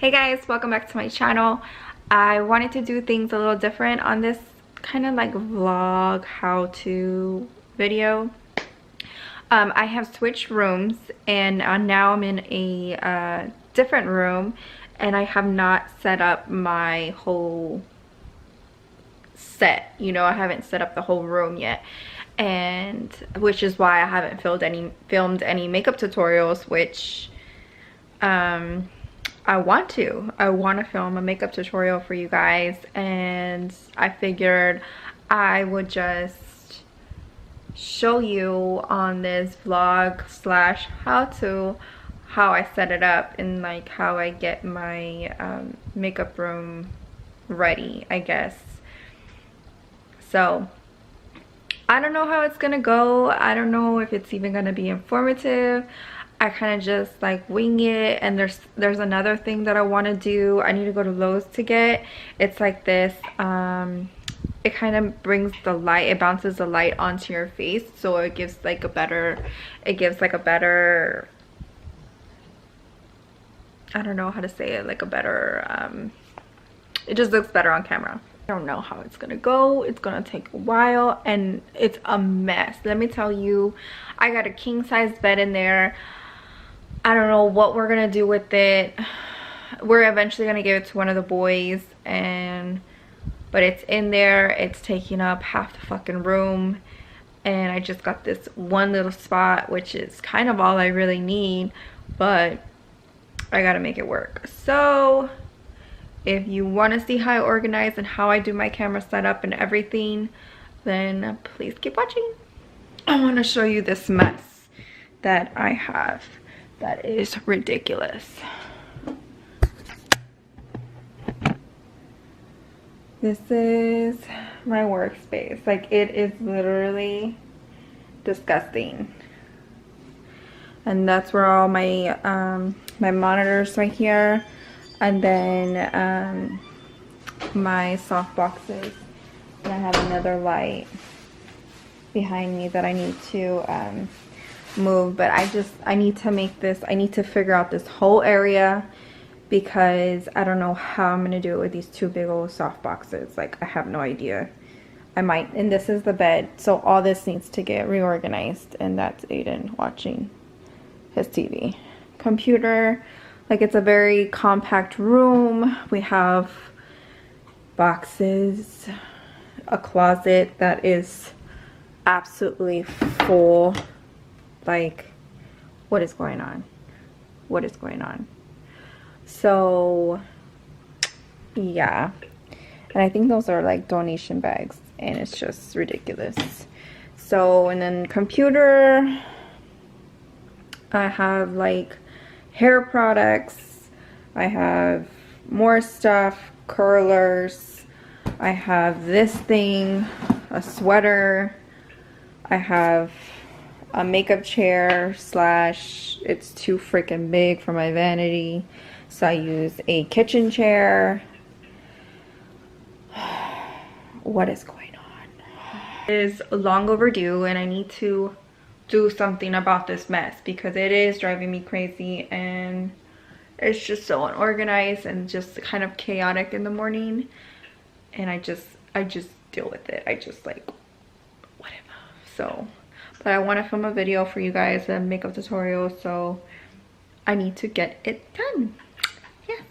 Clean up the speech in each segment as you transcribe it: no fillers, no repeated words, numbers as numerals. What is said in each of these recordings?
Hey guys, welcome back to my channel. I wanted to do things a little different on this kind of like vlog how-to video. I have switched rooms and now I'm in a different room, and I have not set up my whole set. You know, I haven't set up the whole room yet, and which is why I haven't filmed any makeup tutorials, which I want to film a makeup tutorial for you guys, and I figured I would just show you on this vlog slash how I set it up and like how I get my makeup room ready, I guess. So I don't know how it's gonna go. I don't know if it's even gonna be informative. I kind of just like wing it. And there's another thing that I want to do. I need to go to Lowe's to get. It's like this. It kind of brings the light. It bounces the light onto your face, so it gives like a better. It gives like a better. I don't know how to say it. Like a better. It just looks better on camera. I don't know how it's gonna go. It's gonna take a while, and it's a mess. Let me tell you, I got a king size bed in there. I don't know what we're gonna do with it. We're eventually gonna give it to one of the boys, but it's in there. It's taking up half the fucking room, and I just got this one little spot, which is kind of all I really need, but I gotta make it work. So if you want to see how I organize and how I do my camera setup and everything, then please keep watching. I want to show you this mess that I have that is ridiculous. This is my workspace. Like, it is literally disgusting. And that's where all my my monitors right here, and then my soft boxes, and I have another light behind me that I need to move. But I need to make this, I need to figure out this whole area, because I don't know how I'm gonna do it with these two big old soft boxes. Like, I have no idea. I might. And this is the bed, so all this needs to get reorganized. And that's Aiden watching his TV. Computer, like, it's a very compact room. We have boxes, a closet that is absolutely full. Like, what is going on? What is going on? So yeah, and I think those are like donation bags, and it's just ridiculous. So, and then computer, I have like hair products, I have more stuff, curlers, I have this thing, a sweater, I have a makeup chair slash it's too freaking big for my vanity, so I use a kitchen chair. What is going on? It is long overdue, and I need to do something about this mess, because it is driving me crazy, and it's just so unorganized and just kind of chaotic in the morning, and I just deal with it. I just like whatever. So, but I want to film a video for you guys, a makeup tutorial, so I need to get it done. Yes.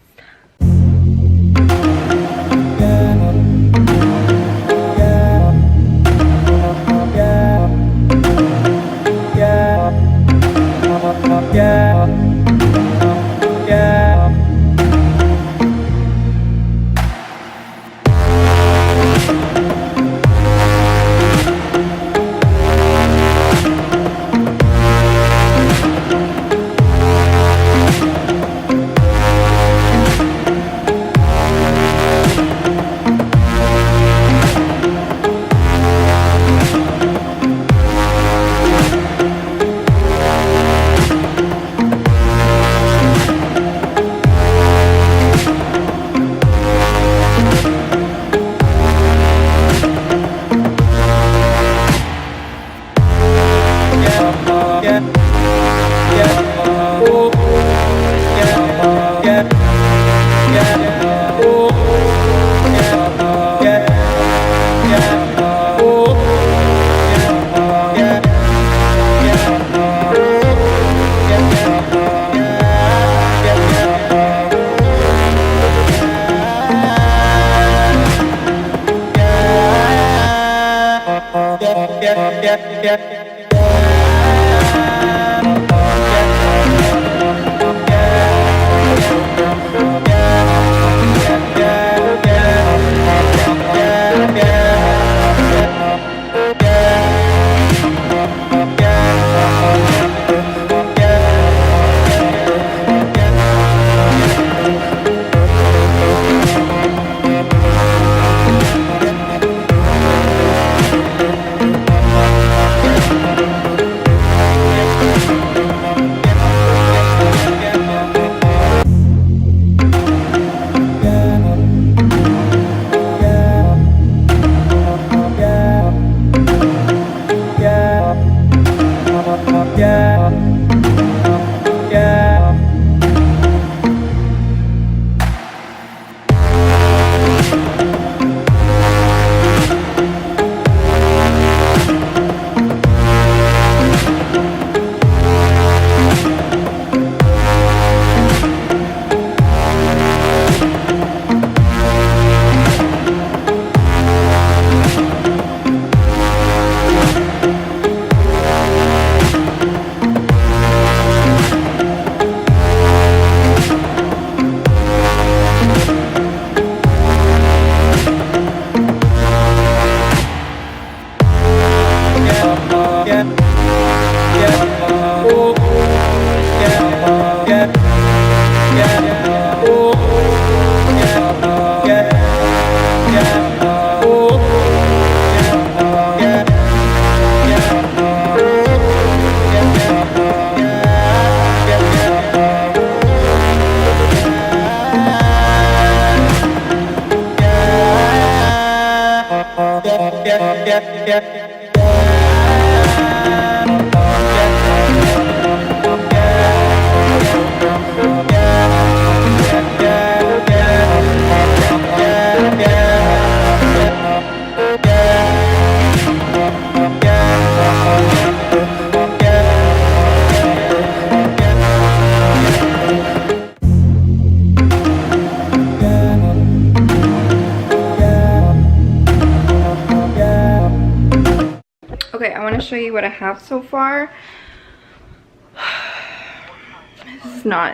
Okay, I want to show you what I have so far.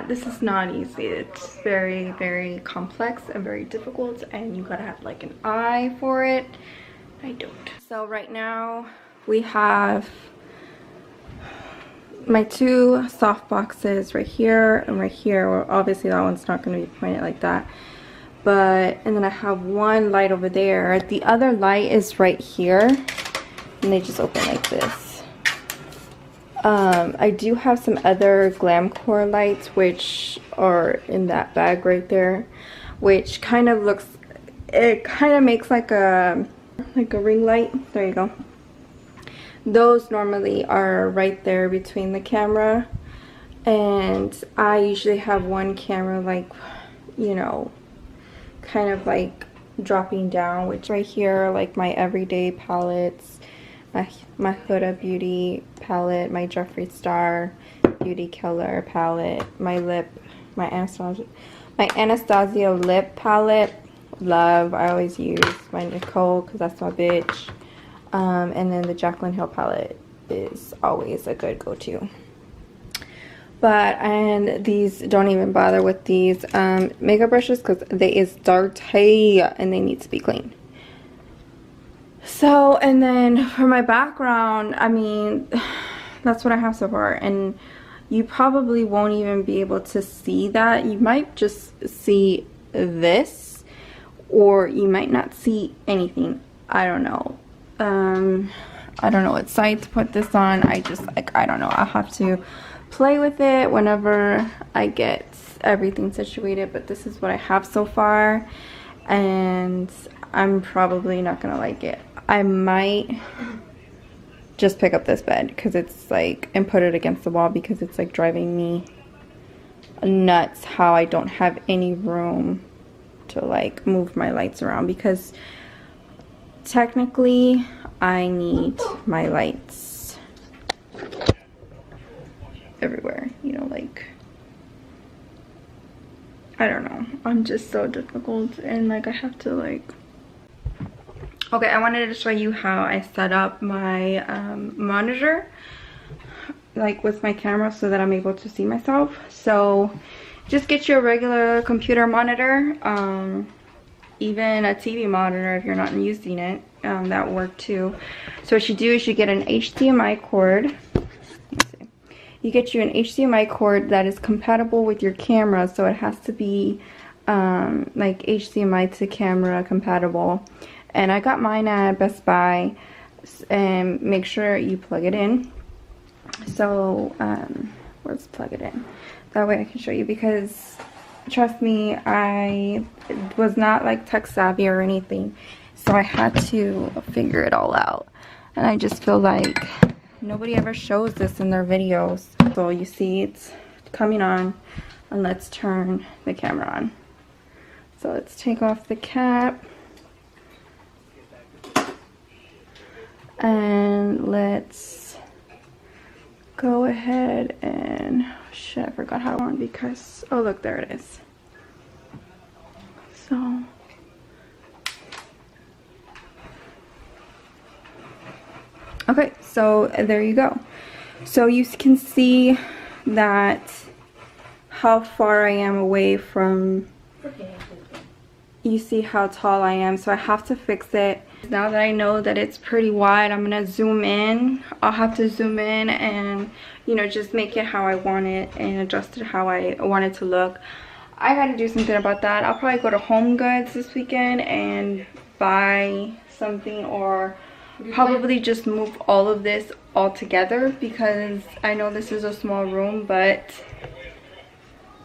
This is not easy. It's very, very complex and very difficult, and you gotta have like an eye for it. I don't. So right now we have my two soft boxes right here and right here. Well, obviously that one's not going to be pointed like that, but and then I have one light over there. The other light is right here, and they just open like this. I do have some other Glamcore lights which are in that bag right there, which kind of looks, it kind of makes like a ring light. There you go. Those normally are right there between the camera, and I usually have one camera like, you know, kind of like dropping down, which right here like my everyday palettes, my Huda Beauty palette, my Jeffree Star Beauty Killer palette, my Anastasia lip palette, love. I always use my Nicole because that's my bitch. And then the Jaclyn Hill palette is always a good go-to. But, and these, don't even bother with these makeup brushes because they is dirty and they need to be cleaned. So, and then for my background, I mean, that's what I have so far. And you probably won't even be able to see that. You might just see this, or you might not see anything. I don't know. I don't know what side to put this on. I just, like, I don't know. I'll have to play with it whenever I get everything situated. But this is what I have so far, and I'm probably not gonna like it. I might just pick up this bed because it's like, and put it against the wall because it's like driving me nuts how I don't have any room to like move my lights around, because technically I need my lights everywhere, you know, like, I don't know, I'm just so difficult, and like I have to like, okay, I wanted to show you how I set up my monitor, like with my camera, so that I'm able to see myself. So just get your regular computer monitor, even a TV monitor if you're not using it, that will work too. So what you do is you get an HDMI cord. You get you an HDMI cord that is compatible with your camera, so it has to be like HDMI to camera compatible. And I got mine at Best Buy, and make sure you plug it in. So let's plug it in, that way I can show you, because trust me, I was not like tech savvy or anything, so I had to figure it all out. And I just feel like nobody ever shows this in their videos. So you see it's coming on, and let's turn the camera on. So let's take off the cap, and let's go ahead and, shit, I forgot how on, because, oh look, there it is. So okay, so there you go. So you can see that how far I am away from, you see how tall I am, so I have to fix it. Now that I know that it's pretty wide, I'm gonna zoom in. I'll have to zoom in and, you know, just make it how I want it and adjust it how I want it to look. I gotta do something about that. I'll probably go to Home Goods this weekend and buy something, or probably just move all of this all together, because I know this is a small room, but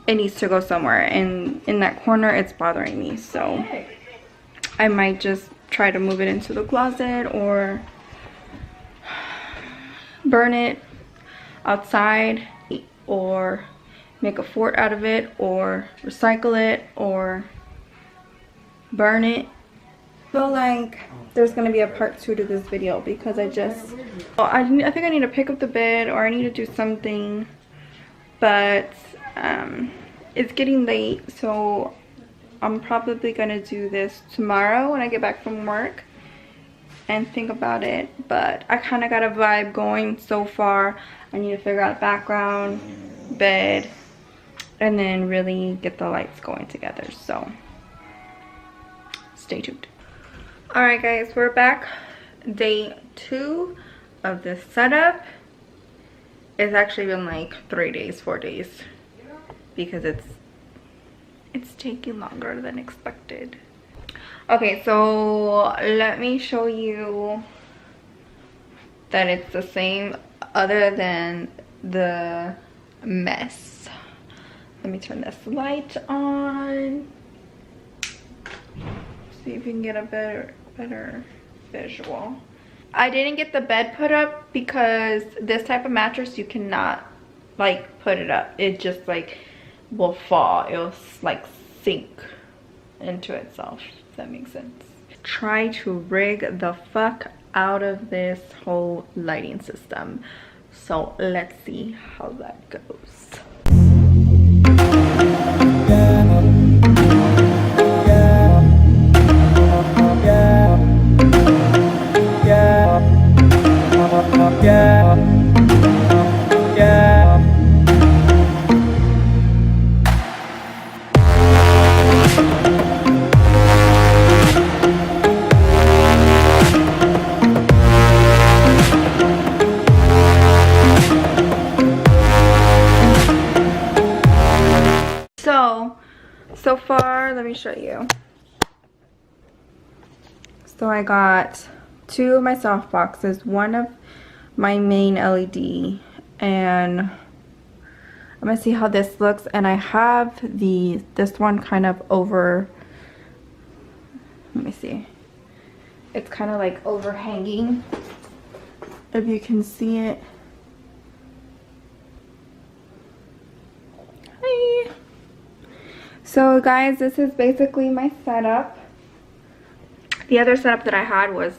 it needs to go somewhere, and in that corner it's bothering me. So I might just try to move it into the closet, or burn it outside, or make a fort out of it, or recycle it, or burn it. I feel like there's gonna be a part 2 to this video, because I just, well, I think I need to pick up the bed, or I need to do something, but it's getting late, so I'm probably gonna do this tomorrow when I get back from work and think about it. But I kind of got a vibe going so far. I need to figure out background, bed, and then really get the lights going together. So stay tuned. All right guys, we're back. Day 2 of this setup. It's actually been like 3 days, 4 days, because it's taking longer than expected. Okay, so let me show you that it's the same, other than the mess. Let me turn this light on, see if you can get a better visual. I didn't get the bed put up because this type of mattress you cannot like put it up. It just like will fall. It'll like sink into itself, if that makes sense. Try to rig the fuck out of this whole lighting system. So let's see how that goes. So far, let me show you. So I got 2 of my soft boxes, 1 of my main LED, and I'm gonna see how this looks. And I have this one kind of over, let me see, it's kind of like overhanging, if you can see it. Hi. So guys, this is basically my setup. The other setup that I had was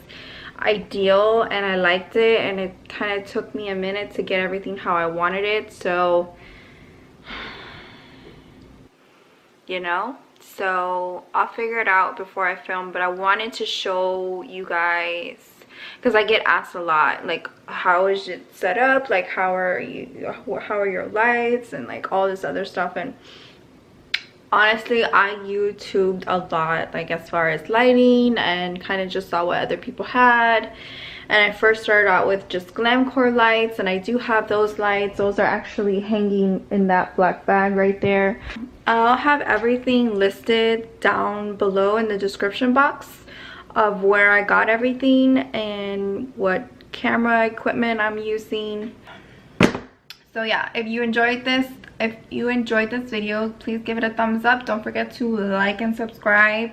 ideal and I liked it, and it kind of took me a minute to get everything how I wanted it. So, you know, so I'll figure it out before I film, but I wanted to show you guys because I get asked a lot, like, how is it set up, like how are your lights and like all this other stuff. And honestly, I YouTubed a lot, like as far as lighting, and kind of just saw what other people had. And I first started out with just Glamcore lights, and I do have those lights. Those are actually hanging in that black bag right there. I'll have everything listed down below in the description box of where I got everything and what camera equipment I'm using. So yeah, if you enjoyed this video, please give it a thumbs up. Don't forget to like and subscribe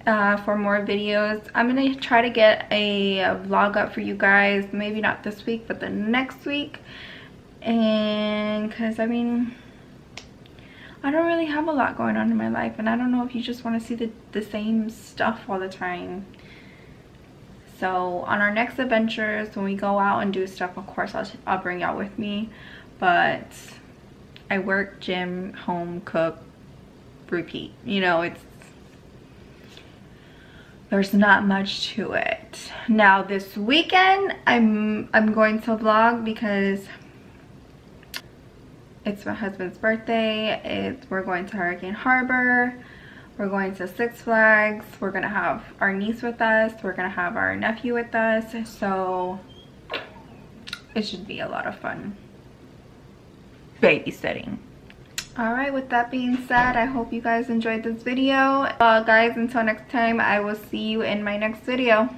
for more videos. I'm gonna try to get a vlog up for you guys, maybe not this week but the next week. And because I mean, I don't really have a lot going on in my life, and I don't know if you just want to see the same stuff all the time. So on our next adventures, when we go out and do stuff, of course I'll bring y'all with me. But I work, gym, home, cook, repeat. You know, there's not much to it. Now this weekend I'm going to vlog because it's my husband's birthday. We're going to Hurricane Harbor. We're going to Six Flags. We're gonna have our niece with us. We're gonna have our nephew with us. So it should be a lot of fun babysitting. All right, with that being said, I hope you guys enjoyed this video. Guys, until next time, I will see you in my next video.